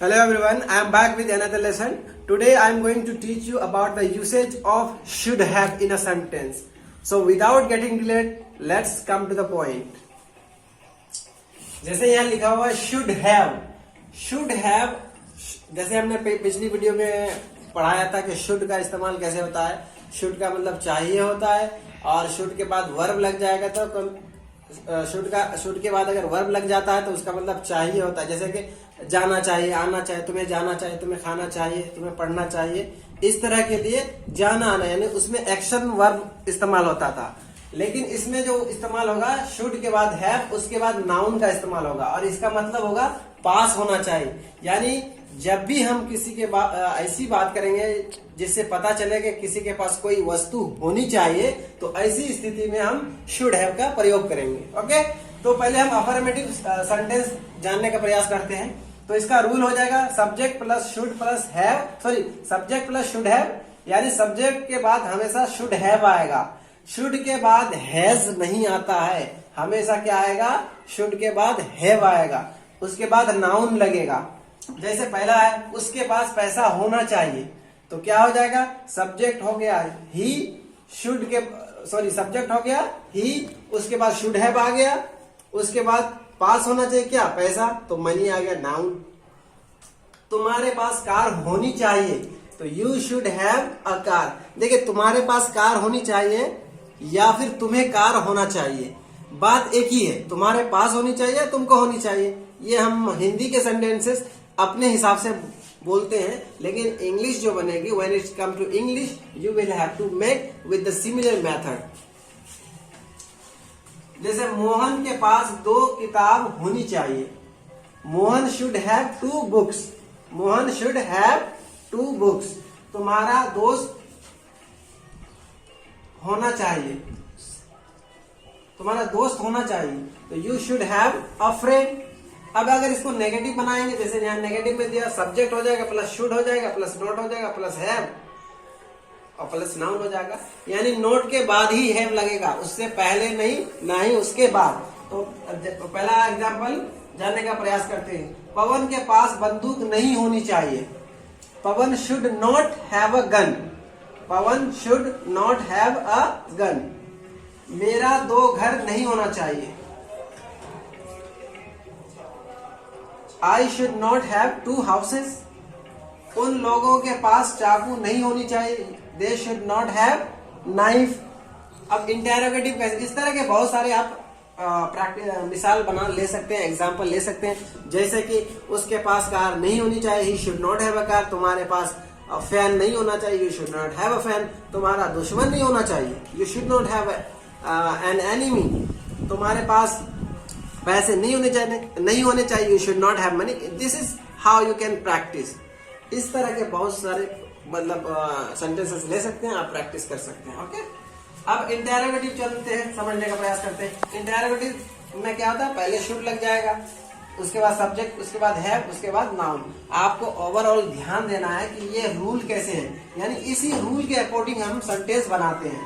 Hello everyone, I am back with another lesson. Today I am going to teach you about the usage of should have in a sentence. So without getting delayed, let's come to the point. जैसे यहाँ लिखा हुआ है should have जैसे हमने पिछली video में पढ़ाया था कि should का इस्तेमाल कैसे होता है. should का मतलब चाहिए होता है और should के बाद वर्ब लग जाएगा तो शुड के बाद अगर वर्ब लग जाता है तो उसका मतलब चाहिए होता है. जैसे कि जाना चाहिए, आना चाहिए, तुम्हें जाना चाहिए, तुम्हें खाना चाहिए, तुम्हें पढ़ना चाहिए, इस तरह के लिए जाना आना यानी उसमें एक्शन वर्ब इस्तेमाल होता था. लेकिन इसमें जो इस्तेमाल होगा शुड के बाद हैव, उसके बाद नाउन का इस्तेमाल होगा और इसका मतलब होगा पास होना चाहिए. यानी जब भी हम किसी के ऐसी बात करेंगे जिससे पता चले कि किसी के पास कोई वस्तु होनी चाहिए तो ऐसी स्थिति में हम शुड हैव का प्रयोग करेंगे. ओके, तो पहले हम अफर्मेटिव सेंटेंस जानने का प्रयास करते हैं. तो इसका रूल हो जाएगा subject plus should plus have, subject plus should have, यानी सब्जेक्ट के बाद हमेशा शुड हैव आएगा. शुड के बाद हैज नहीं आता है, हमेशा क्या आएगा, शुड के बाद हैव आएगा. उसके बाद नाउन लगेगा. जैसे पहला है उसके पास पैसा होना चाहिए तो क्या हो जाएगा, सब्जेक्ट हो गया ही, शुड के सब्जेक्ट हो गया ही, उसके बाद शुड हैव आ गया, उसके बाद पास होना चाहिए क्या, पैसा, तो मनी आ गया नाउन. तुम्हारे पास कार होनी चाहिए तो you should have a car. देखिए तुम्हारे पास कार होनी चाहिए या फिर तुम्हें कार होना चाहिए, बात एक ही है. तुम्हारे पास होनी चाहिए, तुमको होनी चाहिए. ये हम हिंदी के सेंटेंसेस अपने हिसाब से बोलते हैं, लेकिन इंग्लिश जो बनेगी, when it's come to English you will have to make with the similar method. जैसे मोहन के पास 2 किताब होनी चाहिए. Mohan should have 2 books. Mohan should have 2 books. तुम्हारा दोस्त होना चाहिए, तुम्हारा दोस्त होना चाहिए तो you should have a friend. अब अगर इसको नेगेटिव बनाएंगे, जैसे यहाँ नेगेटिव में दिया, सब्जेक्ट हो जाएगा प्लस शुड हो जाएगा प्लस नोट हो जाएगा प्लस हैव और प्लस नाउन हो जाएगा. यानी नोट के बाद ही हैव लगेगा, उससे पहले नहीं, ना ही उसके बाद. तो पहला एग्जांपल जानने का प्रयास करते हैं. पवन के पास बंदूक नहीं होनी चाहिए. Pawan should not have a gun. Pawan should not have a gun. मेरा 2 घर नहीं होना चाहिए. I should not have 2 houses. उन लोगों के पास चाकू नहीं होनी चाहिए. They should not have knife. अब इंटेरोगेटिव कैसे, इस तरह के बहुत सारे आप मिसाल बना ले सकते हैं, एग्जाम्पल ले सकते हैं. जैसे कि उसके पास कार नहीं होनी चाहिए, he should not have a car. तुम्हारे पास फैन नहीं होना चाहिए, you should not have a fan. तुम्हारा दुश्मन नहीं होना चाहिए, you should not have an enemy. तुम्हारे पास पैसे नहीं होने चाहिए, you should not have money. This is how you can practice. इस तरह के बहुत सारे मतलब सेंटेंसेस ले सकते हैं, आप प्रैक्टिस कर सकते हैं. ओके, अब इंटेरोगेटिव चलते हैं, समझने का प्रयास करते हैं. इंटेरोगेटिव में क्या होता है, पहले शुड लग जाएगा, उसके बाद सब्जेक्ट, उसके बाद हैव, उसके बाद नाउन. आपको ओवरऑल ध्यान देना है कि ये रूल कैसे है, यानी इसी रूल के अकॉर्डिंग हम सेंटेंस बनाते हैं.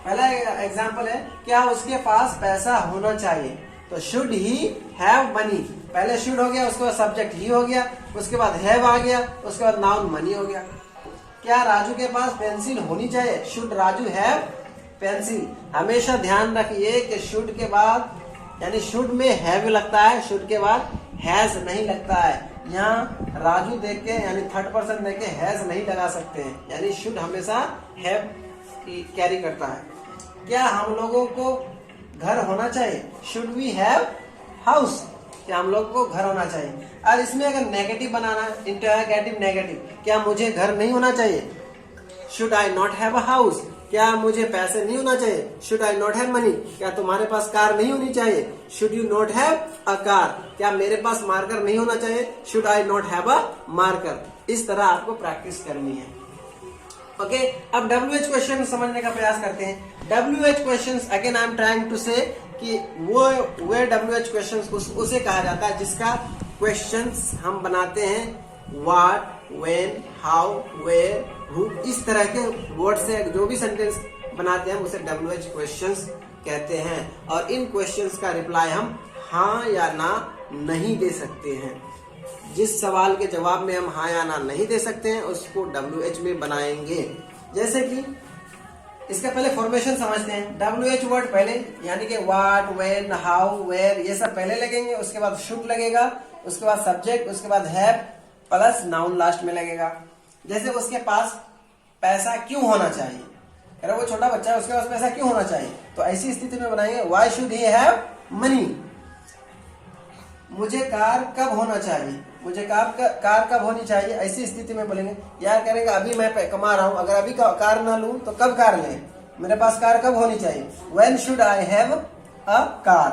पहला एग्जाम्पल है, क्या उसके पास पैसा होना चाहिए, तो शुड ही हैव मनी. पहले शुड हो गया, उसके बाद सब्जेक्ट ही हो गया, उसके बाद हैव आ गया, उसके बाद नाउन मनी हो गया. क्या राजू के पास पेंसिल होनी चाहिए, शुड राजू हैव पेंसिल. हमेशा ध्यान रखिए कि शुड के बाद यानी शुड में हैव लगता है, शुड के बाद हैज नहीं लगता है. यहाँ राजू देख के यानी थर्ड पर्सन देख के हैज नहीं लगा सकते हैं, यानी शुड हमेशा हैव कैरी करता है. क्या हम लोगों को घर होना चाहिए, शुड वी हैव हाउस. क्या हम लोग को घर होना चाहिए. और इसमें अगर नेगेटिव बनाना है, इंटरोगेटिव नेगेटिव, क्या मुझे घर नहीं होना चाहिए, should I not have a house. क्या मुझे पैसे नहीं होना चाहिए, should I not have money. क्या तुम्हारे पास कार नहीं होनी चाहिए, should you not have a car. क्या मेरे पास मार्कर नहीं होना चाहिए, should I not have a marker. इस तरह आपको प्रैक्टिस करनी है. ओके, अब WH क्वेश्चन समझने का प्रयास करते हैं. WH question again I am trying to say कि वो WH क्वेश्चन उसे कहा जाता है जिसका क्वेश्चंस हम बनाते हैं what, when, how, where, who, इस तरह के वर्ड से जो भी सेंटेंस बनाते हैं उसे WH क्वेश्चंस कहते हैं. और इन क्वेश्चंस का रिप्लाई हम हाँ या ना नहीं दे सकते हैं. जिस सवाल के जवाब में हम हाँ या ना नहीं दे सकते हैं उसको WH में बनाएंगे। जैसे कि इसका पहले फॉर्मेशन समझते हैं। WH वर्ड पहले, यानी कि व्हाट, व्हेन, हाउ, वेयर, ये सब पहले लगेंगे। उसके बाद शुड लगेगा, उसके बाद सब्जेक्ट, उसके बाद हैव प्लस नाउन लास्ट में लगेगा। जैसे उसके पास पैसा क्यों होना चाहिए, कह रहा वो छोटा बच्चा है, उसके पास पैसा क्यों होना चाहिए, तो ऐसी स्थिति में बनाएंगे why should he have money. मुझे कार कब होना चाहिए, मुझे कार कब होनी चाहिए, ऐसी स्थिति में बोलेंगे यार करेंगे अभी मैं कमा रहा हूं, अगर अभी कार ना लूं तो कब कार लें, मेरे पास कार कब होनी चाहिए, when should I have a car.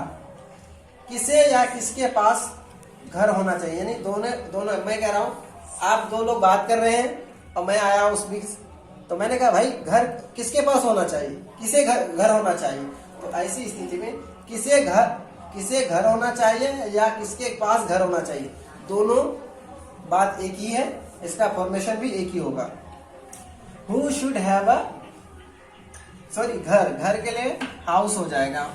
किसे या किसके पास घर होना चाहिए, यानी दोनों मैं कह रहा हूं आप दो लोग बात कर रहे हैं और मैं आया उस बीच, तो मैंने कहा भाई घर किसके पास होना चाहिए, किसे घर होना चाहिए, तो ऐसी स्थिति में किसे घर होना चाहिए या किसके पास घर होना चाहिए, दोनों बात एक ही है, इसका फॉर्मेशन भी एक ही होगा। Who should have a sorry घर के लिए हाउस हो जाएगा।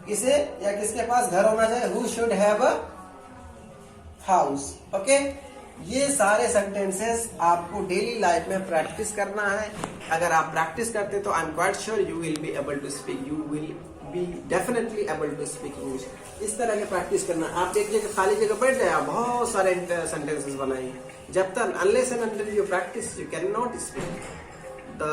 किसे या किसके पास घर होना चाहिए, who should have a house. Okay, ये सारे सेंटेंसेस आपको डेली लाइफ में प्रैक्टिस करना है। अगर आप प्रैक्टिस करते तो I am quite sure you will be able to speak, you will be definitely able to speak English. इस तरह के प्रैक्टिस करना। आप एक जगह खाली जगह बैठ जाए, आप बहुत सारे सेंटेंसेस बनाइए। जब तक unless and until you practice you can not speak. The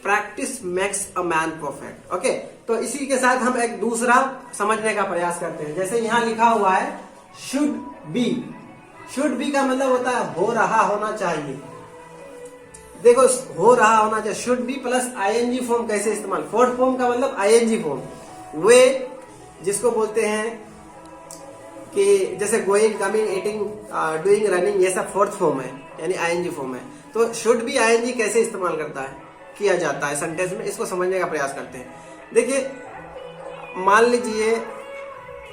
practice makes a man perfect. Okay, तो इसी के साथ हम एक दूसरा समझने का प्रयास करते हैं। जैसे यहाँ लिखा हुआ है शुड बी। शुड बी का मतलब होता है हो रहा होना चाहिए। देखो हो रहा होना चाहिए, should be plus ING form कैसे इस्तेमाल, फोर्थ फॉर्म का मतलब आईएनजी फॉर्म, वे जिसको बोलते हैं कि जैसे going, coming, eating, doing, running, ये सब फोर्थ फॉर्म है, यानी आईएनजी फॉर्म है। तो शुड बी आईएनजी कैसे इस्तेमाल किया जाता है सेंटेंस में, इसको समझने का प्रयास करते हैं। देखिए मान लीजिए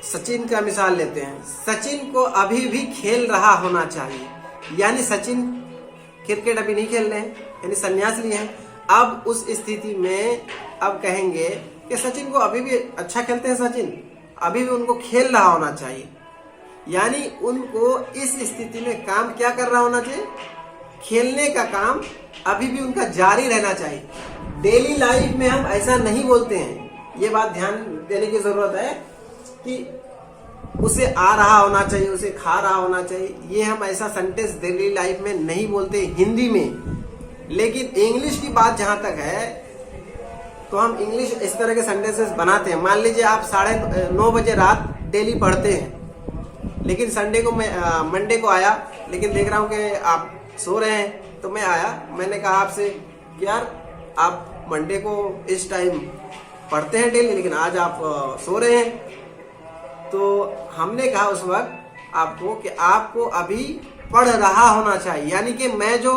सचिन का मिसाल लेते हैं। सचिन को अभी भी खेल रहा होना चाहिए, यानी सचिन क्रिकेट अभी नहीं खेल रहे हैं, यानी संन्यास लिए हैं। अब उस स्थिति में अब कहेंगे कि सचिन को अभी भी अच्छा खेलते हैं, सचिन अभी भी उनको खेल रहा होना चाहिए, यानी उनको इस स्थिति में काम क्या कर रहा होना चाहिए, खेलने का काम अभी भी उनका जारी रहना चाहिए। डेली लाइफ में हम ऐसा नहीं बोलते हैं, ये बात ध्यान देने की जरूरत है कि उसे आ रहा होना चाहिए, उसे खा रहा होना चाहिए, ये हम ऐसा सेंटेंस डेली लाइफ में नहीं बोलते हिंदी में। लेकिन इंग्लिश की बात जहां तक है तो हम इंग्लिश इस तरह के सेंटेंसेस बनाते हैं। मान लीजिए आप 9:30 बजे रात डेली पढ़ते हैं, लेकिन मंडे को आया, लेकिन देख रहा हूं कि आप सो रहे हैं, तो मैं आया, मैंने कहा आपसे कि यार आप मंडे को इस टाइम पढ़ते हैं डेली, लेकिन आज आप सो रहे हैं। तो हमने कहा उस वक्त आपको कि आपको अभी पढ़ रहा होना चाहिए, यानी कि मैं जो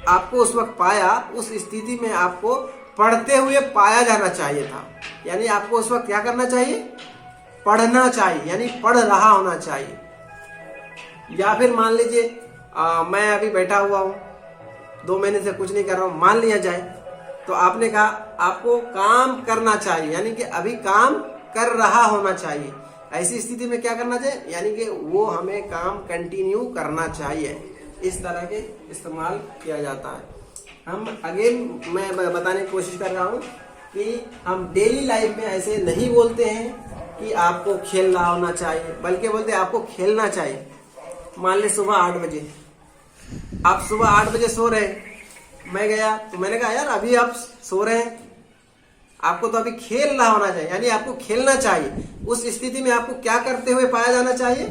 आपको उस वक्त पाया उस स्थिति में आपको पढ़ते हुए पाया जाना चाहिए था, यानी आपको उस वक्त क्या करना चाहिए, पढ़ना चाहिए, यानी पढ़ रहा होना चाहिए। या फिर मान लीजिए मैं अभी बैठा हुआ हूं, 2 महीने से कुछ नहीं कर रहा हूं, मान लिया जाए, तो आपने कहा आपको काम करना चाहिए, यानी कि अभी काम कर रहा होना चाहिए। ऐसी स्थिति में क्या करना चाहिए, यानी कि वो हमें काम कंटिन्यू करना चाहिए। इस तरह के इस्तेमाल किया जाता है। हम अगेन मैं बताने की कोशिश कर रहा हूं कि हम डेली लाइफ में ऐसे नहीं बोलते हैं कि आपको खेलना होना चाहिए, बल्कि बोलते हैं आपको खेलना चाहिए। मान ली सुबह 8 बजे, आप सुबह 8 बजे सो रहे, मैं गया तो मैंने कहा यार अभी आप सो रहे हैं, आपको तो अभी खेल रहा होना चाहिए, यानी आपको खेलना चाहिए। उस स्थिति में आपको क्या करते हुए पाया जाना चाहिए,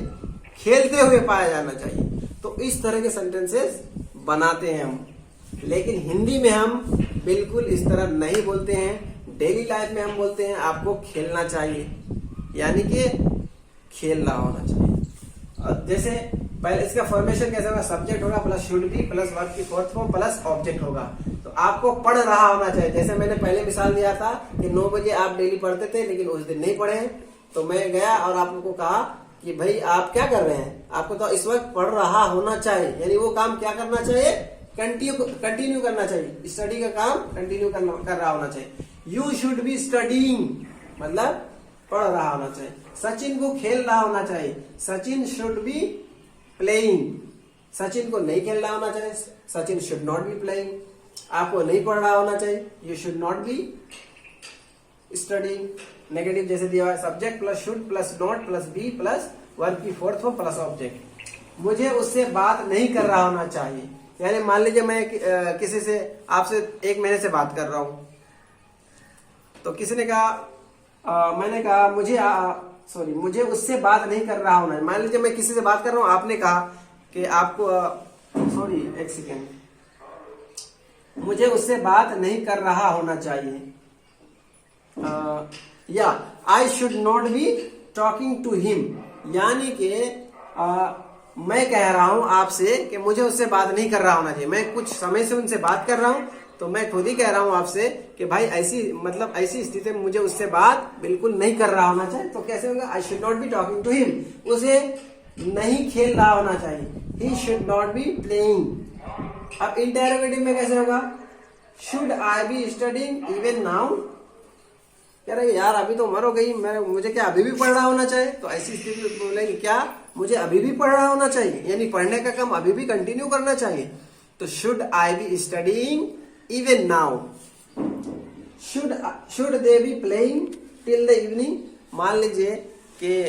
खेलते हुए पाया जाना चाहिए। तो इस तरह के सेंटेंसेस बनाते हैं हम, लेकिन हिंदी में हम बिल्कुल इस तरह नहीं बोलते हैं। डेली लाइफ में हम बोलते हैं आपको खेलना चाहिए, यानी कि खेल रहा होना चाहिए। और जैसे पहले इसका फॉर्मेशन कैसे होगा, सब्जेक्ट होगा plus should be plus verb की फोर्थ फॉर्म प्लस ऑब्जेक्ट होगा। तो आपको पढ़ रहा होना चाहिए। जैसे मैंने पहले मिसाल दिया था कि 9 बजे आप डेली पढ़ते थे, लेकिन उस दिन नहीं पढ़े, तो मैं गया और आपको कहा कि भाई आप क्या कर रहे हैं, आपको तो इस वक्त पढ़ रहा होना चाहिए, यानी वो काम क्या करना चाहिए, कंटिन्यू करना चाहिए, स्टडी का काम कंटिन्यू कर रहा होना चाहिए। यू शुड बी स्टडीइंग, मतलब पढ़ रहा होना चाहिए। सचिन को खेल रहा होना चाहिए, Sachin should be playing. Sachin को नहीं खेल रहा होना चाहिए, Sachin should not be playing. आपको नहीं पढ़ रहा होना चाहिए, you should not be studying. Negative जैसे दिया हुआ है, subject plus should plus not plus be plus verb की फोर्थ फॉर्म प्लस ऑब्जेक्ट। मुझे उससे बात नहीं कर रहा होना चाहिए, यानी मान लीजिए मैं किसी से आपसे 1 महीने से बात कर रहा हूं, तो किसी ने कहा मैंने कहा मुझे उससे बात नहीं कर रहा होना है। मान लीजिए मैं किसी से बात कर रहा हूं, आपने कहा कि आपको एक सेकेंड, मुझे उससे बात नहीं कर रहा होना चाहिए, या I should not be talking to him, यानी कि मैं कह रहा हूं आपसे कि मुझे उससे बात नहीं कर रहा होना चाहिए। मैं कुछ समय से उनसे बात कर रहा हूं, तो मैं खुद ही कह रहा हूं आपसे कि भाई ऐसी स्थिति में मुझे उससे बात बिल्कुल नहीं कर रहा होना चाहिए। तो कैसे होगा, I should not be talking to him, उसे नहीं खेल रहा होना चाहिए, he should not be playing. अब इंटेरोगेटिव में कैसे होगा, should I be studying even now, कह रहे यार अभी तो उम्र हो गई, मुझे क्या अभी भी पढ़ रहा होना चाहिए। तो ऐसी स्थिति में बोलेंगे क्या, मुझे अभी भी पढ़ रहा होना चाहिए, यानी पढ़ने का काम अभी भी कंटिन्यू करना चाहिए। तो should I be studying even now, should they be playing till the evening. मान लीजिए कि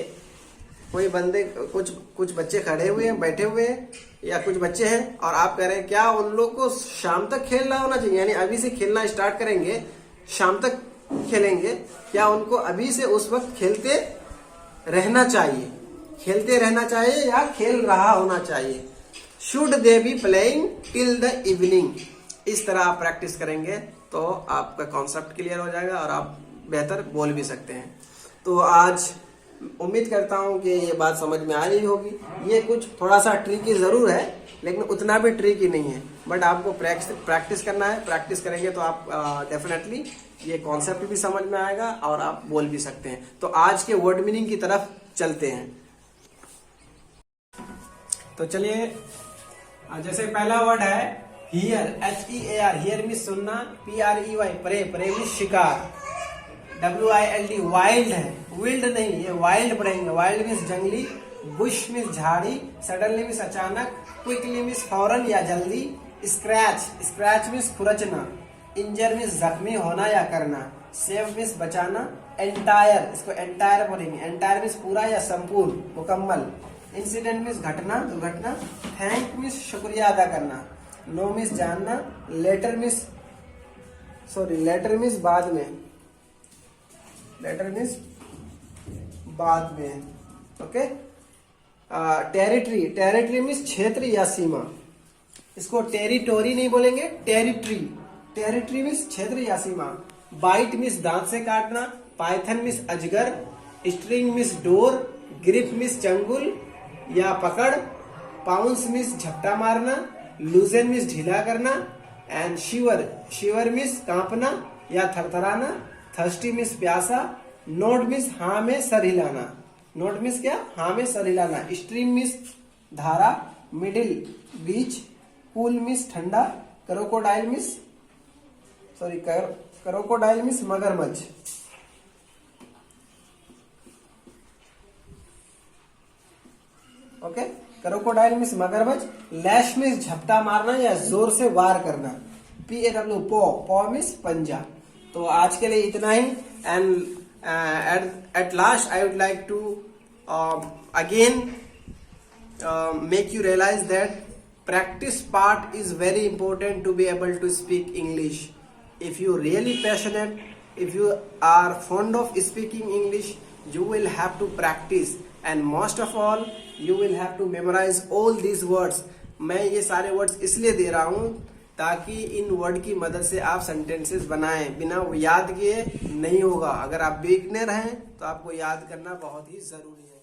कोई बंदे कुछ बच्चे खड़े हुए हैं, बैठे हुए हैं, या कुछ बच्चे हैं, और आप कह रहे हैं क्या उन लोग को शाम तक खेलना होना चाहिए, यानी अभी से खेलना स्टार्ट करेंगे, शाम तक खेलेंगे, क्या उनको अभी से उस वक्त खेलते रहना चाहिए या खेल रहा होना चाहिए। Should they be playing till the evening. इस तरह आप प्रैक्टिस करेंगे तो आपका कॉन्सेप्ट क्लियर हो जाएगा और आप बेहतर बोल भी सकते हैं। तो आज उम्मीद करता हूं कि ये बात समझ में आ रही होगी। ये कुछ थोड़ा सा ट्रिकी जरूर है, लेकिन उतना भी ट्रिकी नहीं है, बट आपको प्रैक्टिस करना है। प्रैक्टिस करेंगे तो आप डेफिनेटली ये कॉन्सेप्ट भी समझ में आएगा और आप बोल भी सकते हैं। तो आज के वर्ड मीनिंग की तरफ चलते हैं। तो चलिए, जैसे पहला वर्ड है हियर, HEAR, हियर मीन्स सुनना, PREY प्रे मीन्स शिकार, WILD वाइल्ड है, विल्ड नहीं, ये वाइल्ड पढ़ेंगे। वाइल्ड मीन्स जंगली, बुश मीन्स झाड़ी, सडनली मीन्स अचानक, क्विकली मीन्स फौरन या जल्दी, स्क्रैच मीन्स खुरचना, इंजर मीन्स जख्मी होना या करना, सेव मीन्स बचाना, एंटायर, इसको एंटायर बोलेंगे, एंटायर मीन्स पूरा या संपूर्ण, मुकम्मल, इंसिडेंट मीन्स घटना, दुर्घटना, थैंक मीन्स शुक्रिया अदा करना, नो मीन्स जानना, लेटर मीन्स बाद में, ओके। टेरिटरी मीन्स क्षेत्र या सीमा, इसको टेरिटोरी नहीं बोलेंगे, टेरिटरी मीन्स क्षेत्र या सीमा। बाइट मीन्स दांत से काटना, पाइथन मीन्स अजगर, string means door, grip means चंगुल या पकड़, पाउंस मीन्स झपटा मारना, लूजन मीन्स ढीला करना, एंड शिवर मीन्स कांपना या थरथराना, थर्स्टी मीन्स प्यासा, नोड मीन्स हाँ में सर हिलाना, नोड मीन्स क्या, हाँ में सर हिलाना, स्ट्रीम मीन्स धारा, मिडिल बीच, कूल मीन्स ठंडा, क्रोकोडाइल मीन्स मगरमच्छ, ओके। क्रोकोडाइल मीन्स मगरमच्छ, लैश मीन्स झपटा मारना या जोर से वार करना, PAW पॉ मीन्स पंजा। तो आज के लिए इतना ही, and at last I would like to again make you realize that practice part is very important to be able to speak English. If you really passionate, if you are fond of speaking English, you will have to practice, and most of all you will have to memorize all these words. मैं ये सारे words इसलिए दे रहा हूँ ताकि इन word की मदद से आप सेंटेंसेस बनाएं। बिना याद किए नहीं होगा। अगर आप बिगिनर हैं तो आपको याद करना बहुत ही जरूरी है।